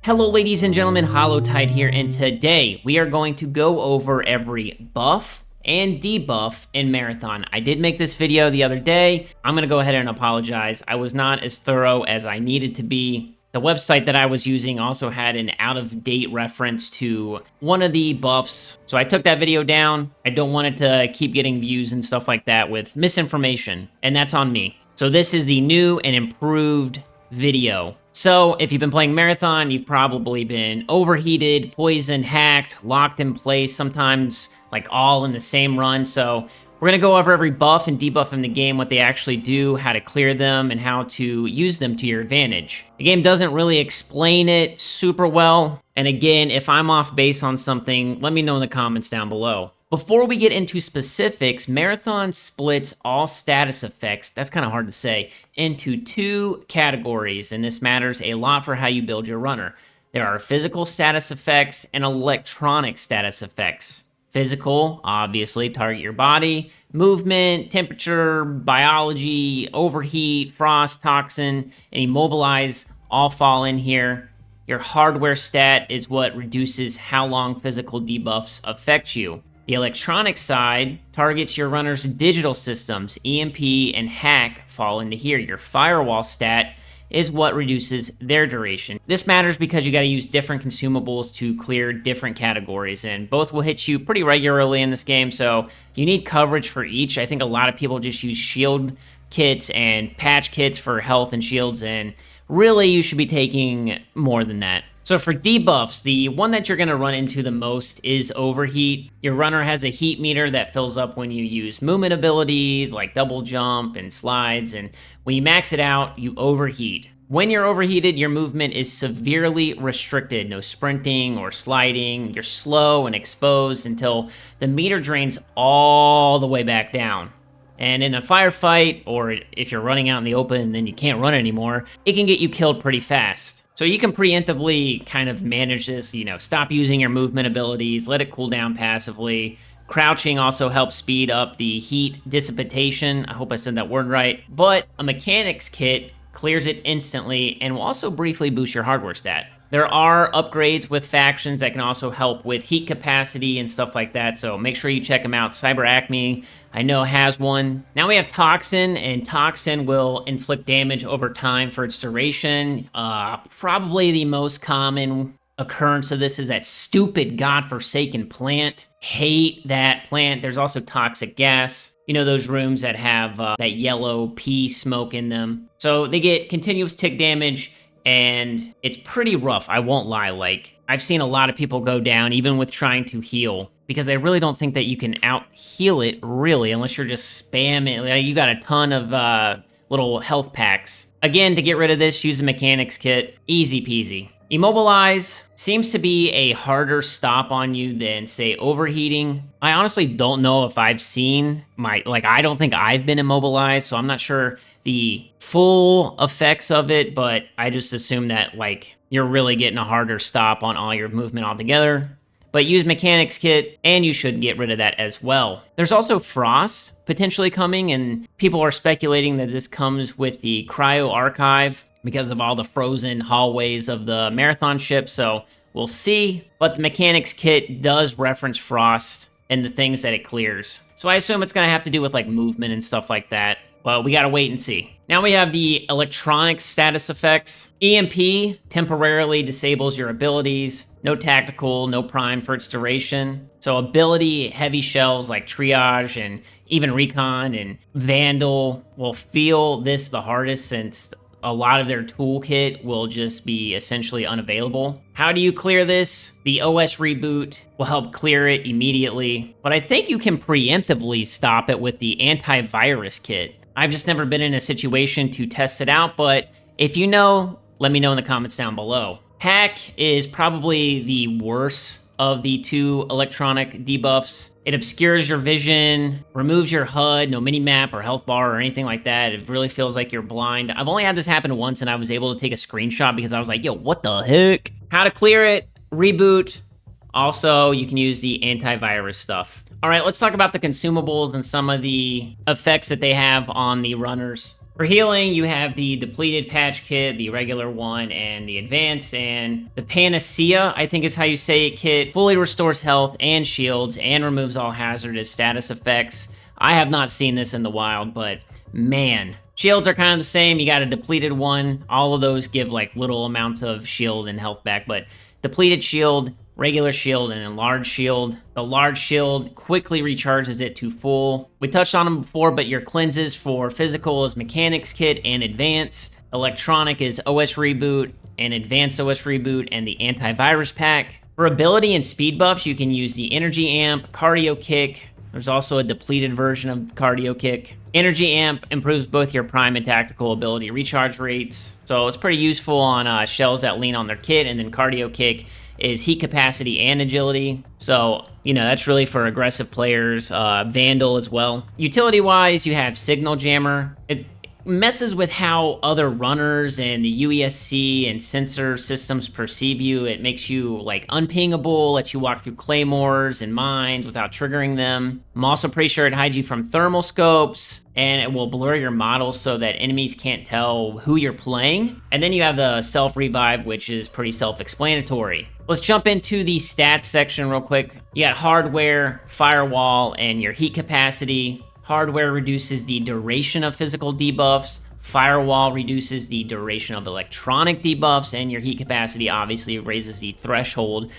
Hello ladies and gentlemen, HoloTide here, and today we are going to go over every buff and debuff in Marathon. I did make this video the other day. I'm going to go ahead and apologize. I was not as thorough as I needed to be. The website that I was using also had an out-of-date reference to one of the buffs, so I took that video down. I don't want it to keep getting views and stuff like that with misinformation, and that's on me. So this is the new and improved video. So if you've been playing Marathon, you've probably been overheated, poisoned, hacked, locked in place, sometimes like all in the same run. So we're going to go over every buff and debuff in the game, what they actually do, how to clear them, and how to use them to your advantage. The game doesn't really explain it super well. And again, if I'm off base on something, let me know in the comments down below. Before we get into specifics, Marathon splits all status effects, that's kind of hard to say, into two categories, and this matters a lot for how you build your runner. There are physical status effects and electronic status effects. Physical, obviously, target your body. Movement, temperature, biology, overheat, frost, toxin, and immobilize all fall in here. Your hardware stat is what reduces how long physical debuffs affect you. The electronic side targets your runner's digital systems. EMP and hack fall into here. Your firewall stat is what reduces their duration. This matters because you got to use different consumables to clear different categories, and both will hit you pretty regularly in this game, so you need coverage for each. I think a lot of people just use shield kits and patch kits for health and shields, and really you should be taking more than that. So for debuffs, the one that you're going to run into the most is Overheat. Your runner has a heat meter that fills up when you use movement abilities like double jump and slides, and when you max it out, you overheat. When you're overheated, your movement is severely restricted. No sprinting or sliding. You're slow and exposed until the meter drains all the way back down. And in a firefight, or if you're running out in the open and then you can't run anymore, it can get you killed pretty fast. So you can preemptively kind of manage this, stop using your movement abilities, let it cool down passively. Crouching also helps speed up the heat dissipation. I hope I said that word right. But a mechanics kit clears it instantly and will also briefly boost your hardware stat. There are upgrades with factions that can also help with heat capacity and stuff like that, so make sure you check them out. Cyber Acme, I know, has one. Now we have Toxin, and Toxin will inflict damage over time for its duration. Probably the most common occurrence of this is that stupid godforsaken plant. Hate that plant. There's also toxic gas. Those rooms that have that yellow pea smoke in them. So they get continuous tick damage, and it's pretty rough, I won't lie. Like, I've seen a lot of people go down even with trying to heal, because I really don't think that you can out-heal it, really, unless you're just spamming. Like, you got a ton of little health packs. Again, to get rid of this, use a mechanics kit. Easy peasy. Immobilize seems to be a harder stop on you than, say, overheating. I honestly don't know if I've seen I don't think I've been immobilized, so I'm not sure the full effects of it, but I just assume that, you're really getting a harder stop on all your movement altogether. But use mechanics kit, and you should get rid of that as well. There's also frost potentially coming, and people are speculating that this comes with the Cryo Archive because of all the frozen hallways of the Marathon ship, so we'll see. But the mechanics kit does reference frost and the things that it clears. So I assume it's going to have to do with movement and stuff like that. But we gotta wait and see. Now we have the electronic status effects. EMP temporarily disables your abilities. No tactical, no prime for its duration. So ability heavy shells like triage and even recon and vandal will feel this the hardest, since a lot of their toolkit will just be essentially unavailable. How do you clear this? The OS reboot will help clear it immediately, but I think you can preemptively stop it with the antivirus kit. I've just never been in a situation to test it out, but if you know, let me know in the comments down below. Hack is probably the worst of the two electronic debuffs. It obscures your vision, removes your HUD, no minimap or health bar or anything like that. It really feels like you're blind. I've only had this happen once, and I was able to take a screenshot because I was like, yo, what the heck? How to clear it, reboot. Also, you can use the antivirus stuff. All right, let's talk about the consumables and some of the effects that they have on the runners. For healing, you have the depleted patch kit, the regular one, and the advanced, and the Panacea, I think is how you say it, kit, fully restores health and shields and removes all hazardous status effects. I have not seen this in the wild, but man. Shields are kind of the same. You got a depleted one. All of those give like little amounts of shield and health back, but depleted shield, regular shield, and then large shield. The large shield quickly recharges it to full. We touched on them before, but your cleanses for physical is mechanics kit and advanced. Electronic is OS reboot and advanced OS reboot and the antivirus pack. For ability and speed buffs, you can use the energy amp, cardio kick. There's also a depleted version of cardio kick. Energy amp improves both your prime and tactical ability recharge rates. So it's pretty useful on shells that lean on their kit, and then cardio kick is heat capacity and agility. So, you know, that's really for aggressive players. Vandal as well. Utility-wise, you have Signal Jammer. It messes with how other runners and the UESC and sensor systems perceive you. It makes you, like, unpingable, lets you walk through claymores and mines without triggering them. I'm also pretty sure it hides you from thermal scopes, and it will blur your models so that enemies can't tell who you're playing. And then you have the self-revive, which is pretty self-explanatory. Let's jump into the stats section real quick. You got hardware, firewall, and your heat capacity. Hardware reduces the duration of physical debuffs. Firewall reduces the duration of electronic debuffs, and your heat capacity obviously raises the threshold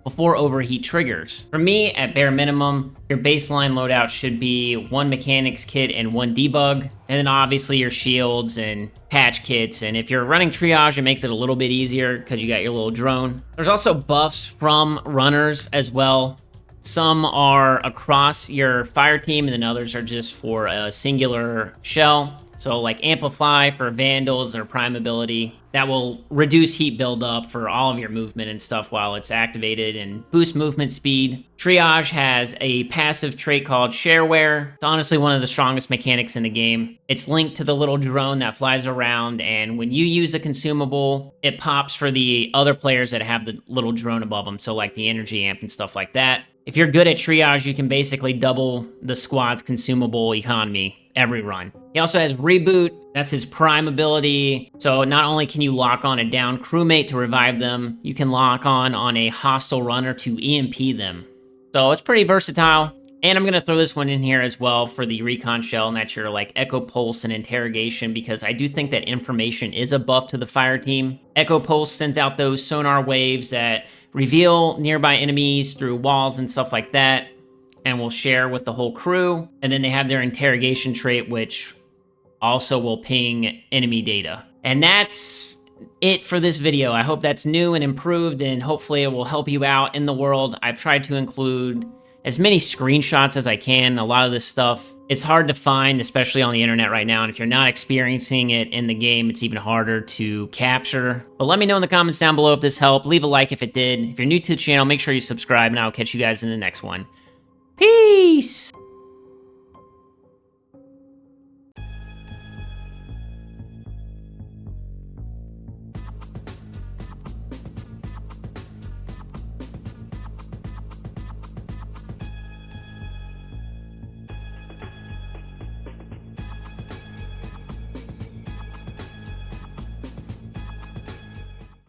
before overheat triggers. For me, at bare minimum, your baseline loadout should be 1 mechanics kit and 1 debug, and then obviously your shields and patch kits. And if you're running triage, it makes it a little bit easier because you got your little drone. There's also buffs from runners as well. Some are across your fire team, and then others are just for a singular shell. So like Amplify for Vandals, their prime ability, that will reduce heat buildup for all of your movement and stuff while it's activated and boost movement speed. Triage has a passive trait called Shareware. It's honestly one of the strongest mechanics in the game. It's linked to the little drone that flies around, and when you use a consumable, it pops for the other players that have the little drone above them, so like the energy amp and stuff like that. If you're good at triage, you can basically double the squad's consumable economy every run. He also has Reboot. That's his prime ability. So not only can you lock on a down crewmate to revive them, you can lock on a hostile runner to EMP them. So it's pretty versatile. And I'm going to throw this one in here as well for the recon shell, and that's your like Echo Pulse and Interrogation, because I do think that information is a buff to the fire team. Echo Pulse sends out those sonar waves that reveal nearby enemies through walls and stuff like that, and will share with the whole crew. And then they have their Interrogation trait, which also will ping enemy data. And that's it for this video. I hope that's new and improved, and hopefully it will help you out in the world. I've tried to include as many screenshots as I can. A lot of this stuff, it's hard to find, especially on the internet right now, and if you're not experiencing it in the game, it's even harder to capture. But let me know in the comments down below if this helped. Leave a like if it did. If you're new to the channel, make sure you subscribe, and I'll catch you guys in the next one. Peace!